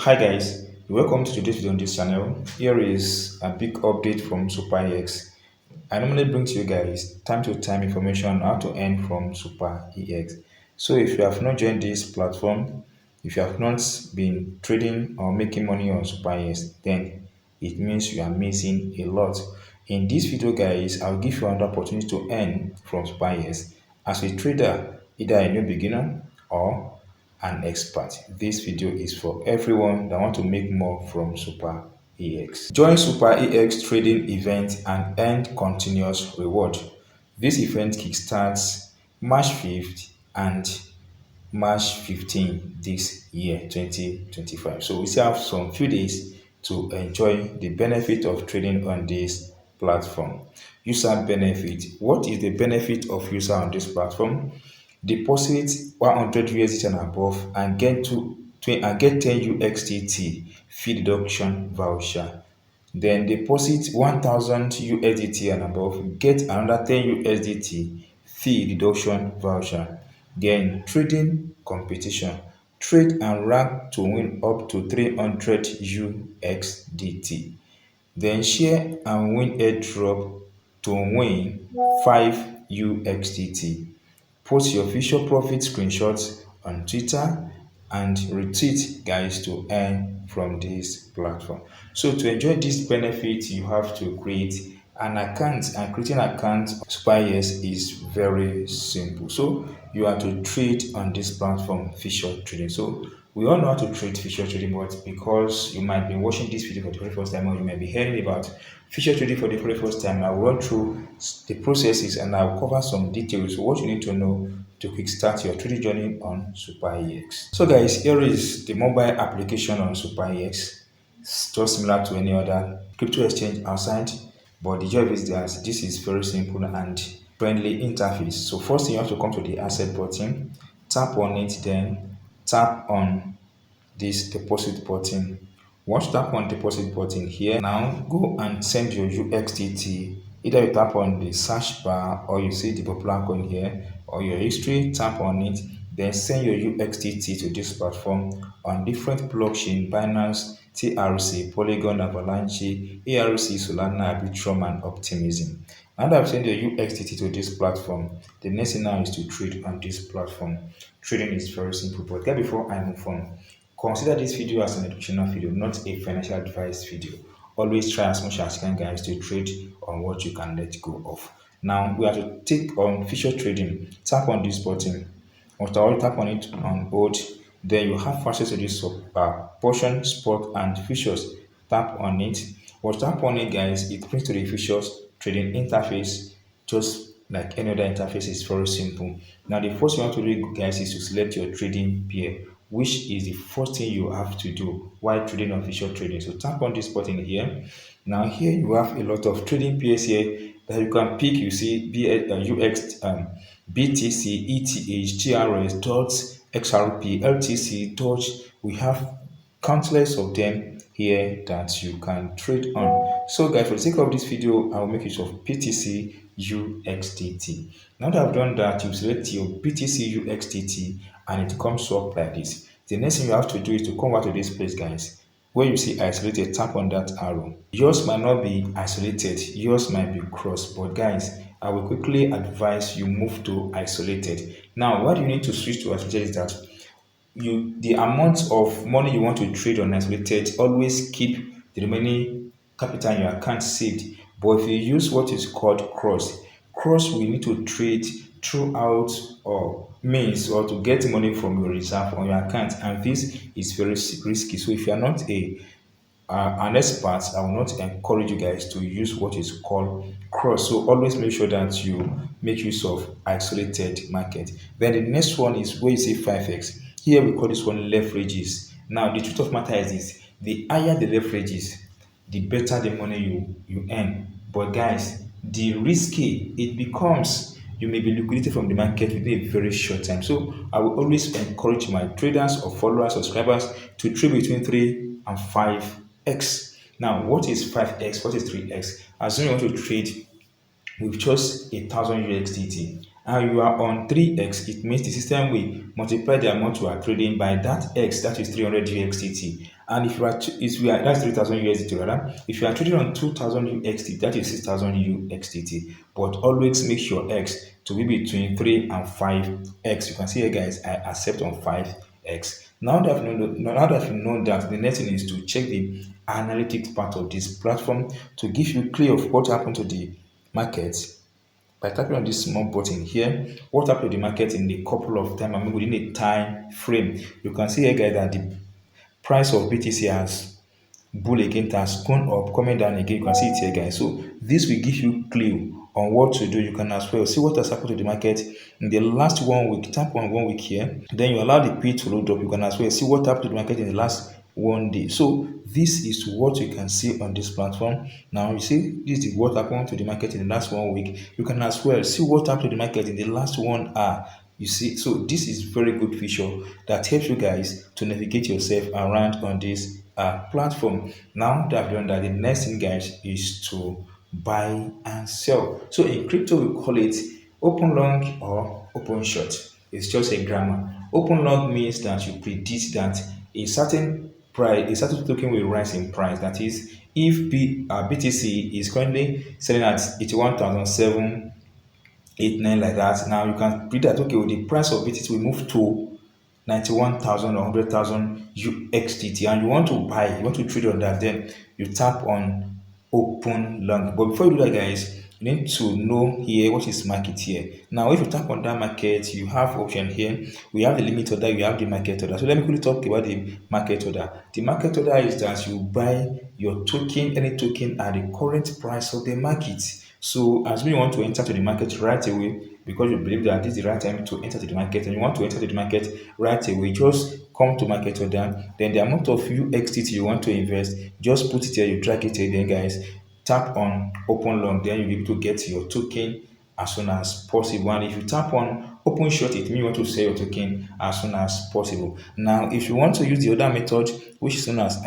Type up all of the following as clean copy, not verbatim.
Hi guys, welcome to today's video on this channel. Here is a big update from SuperEX. I normally bring to you guys time to time information on how to earn from SuperEX. So if you have not joined this platform, if you have not been trading or making money on SuperEX, then it means you are missing a lot. In this video guys, I'll give you another opportunity to earn from SuperEX as a trader, either a new beginner or an expert. This video is for everyone that want to make more from SuperEX. Join SuperEX trading event and earn continuous reward. This event kickstarts March 5th and March 15th this year 2025. So we still have some few days to enjoy the benefit of trading on this platform. User benefit. What is the benefit of user on this platform? Deposit 100 USDT and above and get 10 UXDT fee deduction voucher. Then deposit 1000 USDT and above, get another 10 USDT fee deduction voucher. Then trading competition. Trade and rank to win up to 300 UXDT. Then share and win airdrop to win 5 UXDT. Post your official profit screenshots on Twitter and retweet guys to earn from this platform. So to enjoy this benefit, you have to create an account, and creating an account SuperEX is very simple. So you have to trade on this platform, feature trading. So we all know how to trade feature trading, but because you might be watching this video for the very first time, or you might be hearing about feature trading for the very first time, I will run through the processes and I'll cover some details, what you need to know to kickstart your trading journey on SuperEX. So guys, here is the mobile application on SuperEX. It's just similar to any other crypto exchange outside, but the job is that this is very simple and friendly interface. So first thing, you have to come to the asset button, tap on it, then tap on this deposit button. Once you tap on deposit button here, now go and send your UXDT. Either you tap on the search bar or you see the popular coin here or your history, tap on it, then send your UXDT to this platform on different blockchain: Binance, TRC, Polygon, Avalanche, ARC, Solana, Arbitrum, and Optimism. Now that I've sent your UXDT to this platform, the next thing now is to trade on this platform. Trading is very simple, but before I move on, consider this video as an educational video, not a financial advice video. Always try as much as you can, guys, to trade on what you can let go of. Now we have to take on feature trading. Tap on this button. Once you tap on it on hold, then you have access to this portion, spot, and features. Tap on it. Once you tap on it, guys, it brings to the features trading interface, just like any other interface. Is very simple. Now the first thing you have to do, guys, is to select your trading pair, which is the first thing you have to do while trading on feature trading. So tap on this button here. Now here you have a lot of trading pairs here that you can pick. You see BTC, ETH, GRS, DOTS, XRP, LTC, Doge. We have countless of them here that you can trade on. So guys, for the sake of this video, I will make use of BTC UXDT. Now that I've done that, you select your BTC UXDT and it comes up like this. The next thing you have to do is to come back to this place, guys, where you see isolated. Tap on that arrow. Yours might not be isolated, yours might be crossed, but guys, I will quickly advise you move to isolated. Now what you need to switch to isolated is that the amount of money you want to trade on isolated, always keep the remaining capital in your account saved. But if you use what is called cross we need to trade throughout or means or to get money from your reserve on your account, and this is very risky. So if you are not an expert, I will not encourage you guys to use what is called cross. So always make sure that you make use of isolated market. Then the next one is where you see 5x. Here we call this one leverages. Now the truth of matter is this: the higher the leverages, the better the money you earn. But guys, the risky it becomes, you may be liquidated from the market within a very short time. So I will always encourage my traders or followers, subscribers to trade between 3 and 5x. Now, what is 5x? What is 3x? Assume you want to trade with just 1,000 USDT and you are on 3x, it means the system will multiply the amount you are trading by that x, that is 300 USDT, And if you are that's 3,000 USDT rather. If you are trading on 2,000 UXT, that is 6,000 UXDT. But always make sure X to be between 3 and 5X. You can see here, guys, I accept on 5X. Now that you know that, the next thing is to check the analytics part of this platform to give you clear of what happened to the market by tapping on this small button here. What happened to the market in a couple of time, I mean within a time frame. You can see here, guys, that the price of BTC has bull again, has gone up, coming down again. You can see it here, guys. So this will give you clue on what to do. You can as well see what has happened to the market in the last 1 week. Tap on 1 week here, then you allow the P to load up. You can as well see what happened to the market in the last 1 day. So this is what you can see on this platform. Now you see this is what happened to the market in the last 1 week. You can as well see what happened to the market in the last 1 hour. You see, so this is very good feature that helps you guys to navigate yourself around on this platform. Now that I've done that, the next thing, guys, is to buy and sell. So in crypto, we call it open long or open short. It's just a grammar. Open long means that you predict that a certain price, a certain token will rise in price. That is, if BTC is currently selling at 81,789 like that. Now you can predict that, okay, well, the price of BTC will move to 91,000 or 100,000 UXDT, and you want to buy, you want to trade on that, then you tap on open long. But before you do that, guys, you need to know here what is market here. Now, if you tap on that market, you have option here. We have the limit order, we have the market order. So let me quickly talk about the market order. The market order is that you buy your token, any token, at the current price of the market. So as we want to enter to the market right away, because you believe that this is the right time to enter to the market, and you want to enter to the market right away, just come to market order. Then the amount of UXDT you want to invest, just put it here, you drag it here, then, guys, tap on open long, then you'll be able to get your token as soon as possible. And if you tap on open short, it means you want to sell your token as soon as possible. Now, if you want to use the other method, which is known as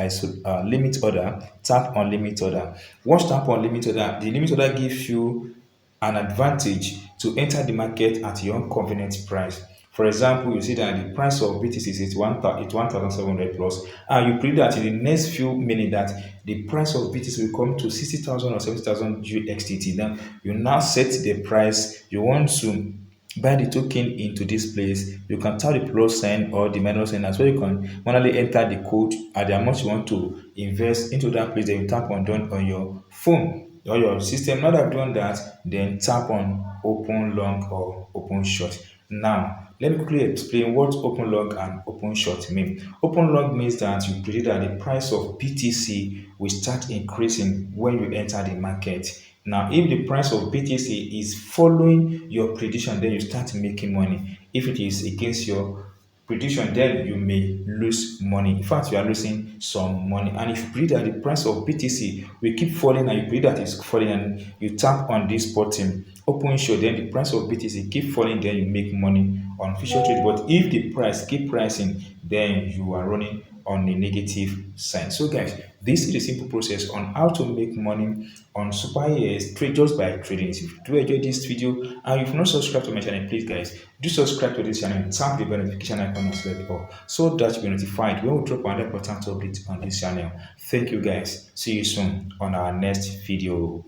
limit order, tap on limit order. Once tap on limit order, the limit order gives you an advantage to enter the market at your own convenient price. For example, you see that the price of BTC is 1,700 plus, and you predict that in the next few minutes that the price of BTC will come to 60,000 or 70,000 UXDT. Then you now set the price you want to buy the token into this place. You can tap the plus sign or the minus sign as well. You can manually enter the code at the amount you want to invest into that place. Then you tap on done on your phone or your system. Now that I've done that, then tap on open long or open short. Now, let me quickly explain what open long and open short mean. Open long means that you predict that the price of BTC will start increasing when you enter the market. Now, if the price of BTC is following your prediction, then you start making money. If it is against your prediction, then you may lose money. In fact, you are losing some money. And if you predict that the price of BTC will keep falling, and you predict that it's falling, and you tap on this button, open short, then the price of BTC keep falling, then you make money on future trade. But if the price keep rising, then you are running on a negative sign. So, guys, this is a simple process on how to make money on SuperEX trade just by trading. If you do enjoy this video and you've not subscribed to my channel, please, guys, do subscribe to this channel and tap the bell notification icon as well, so that you'll be notified when we drop another important update on this channel. Thank you, guys. See you soon on our next video.